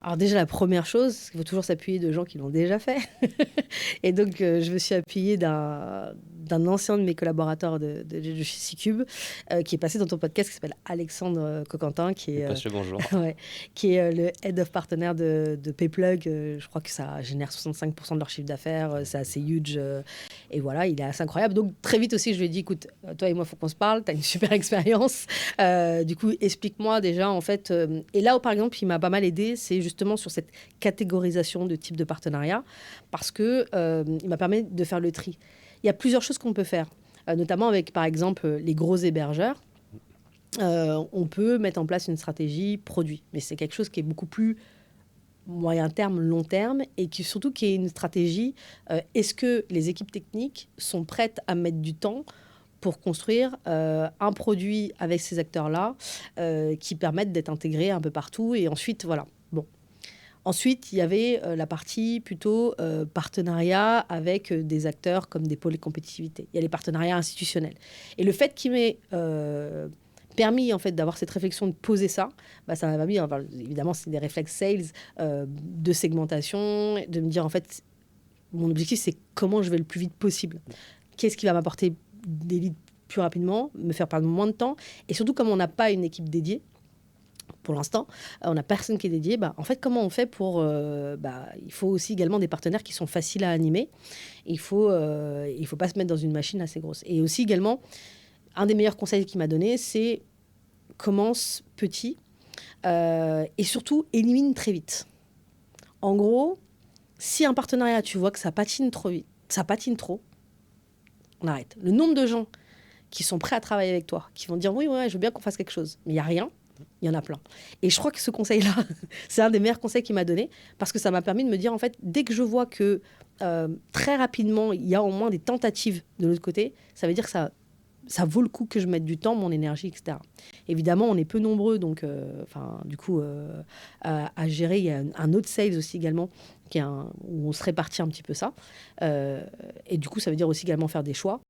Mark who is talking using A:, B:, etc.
A: Alors déjà, la première chose, il faut toujours s'appuyer de gens qui l'ont déjà fait. Et donc, je me suis appuyée d'un ancien de mes collaborateurs de chez C-Cube, qui est passé dans ton podcast, qui s'appelle Alexandre Coquentin, qui
B: Et
A: est,
B: passe le bonjour.
A: ouais, qui est le head of partenaire de Payplug. Je crois que ça génère 65% de leur chiffre d'affaires, c'est assez huge. Et voilà, il est assez incroyable. Donc très vite aussi, je lui ai dit, écoute, toi et moi, il faut qu'on se parle, tu as une super expérience. Du coup, explique-moi déjà, en fait. Et là où, par exemple, il m'a pas mal aidé, c'est justement sur cette catégorisation de type de partenariat, parce que il m'a permis de faire le tri. Il y a plusieurs choses qu'on peut faire, notamment avec, par exemple, les gros hébergeurs. On peut mettre en place une stratégie produit, mais c'est quelque chose qui est beaucoup plus moyen terme, long terme, et qui surtout qui est une stratégie. Est-ce que les équipes techniques sont prêtes à mettre du temps pour construire un produit avec ces acteurs-là qui permettent d'être intégrés un peu partout, et ensuite, voilà. Bon. Ensuite, il y avait la partie plutôt partenariat avec des acteurs comme des pôles de compétitivité. Il y a les partenariats institutionnels. Et le fait qu'il m'ait permis en fait d'avoir cette réflexion, de poser ça, bah, ça m'a permis, enfin, évidemment c'est des réflexes sales, de segmentation, de me dire en fait, mon objectif c'est comment je vais le plus vite possible. Qu'est-ce qui va m'apporter des leads plus rapidement, me faire perdre moins de temps, et surtout comme on n'a pas une équipe dédiée, pour l'instant, on n'a personne qui est dédié. Bah, en fait, comment on fait pour... il faut aussi également des partenaires qui sont faciles à animer. Il faut pas se mettre dans une machine assez grosse. Et aussi également, un des meilleurs conseils qu'il m'a donné, c'est commence petit et surtout élimine très vite. En gros, si un partenariat, tu vois que ça patine trop vite, ça patine trop, on arrête. Le nombre de gens qui sont prêts à travailler avec toi, qui vont dire oui, ouais, je veux bien qu'on fasse quelque chose, mais il n'y a rien, il y en a plein. Et je crois que ce conseil-là, c'est un des meilleurs conseils qu'il m'a donné, parce que ça m'a permis de me dire, en fait, dès que je vois que très rapidement, il y a au moins des tentatives de l'autre côté, ça veut dire que ça vaut le coup que je mette du temps, mon énergie, etc. Évidemment, on est peu nombreux, donc, du coup, à gérer. Il y a un autre sales aussi également, où on se répartit un petit peu ça. Et du coup, ça veut dire aussi également faire des choix.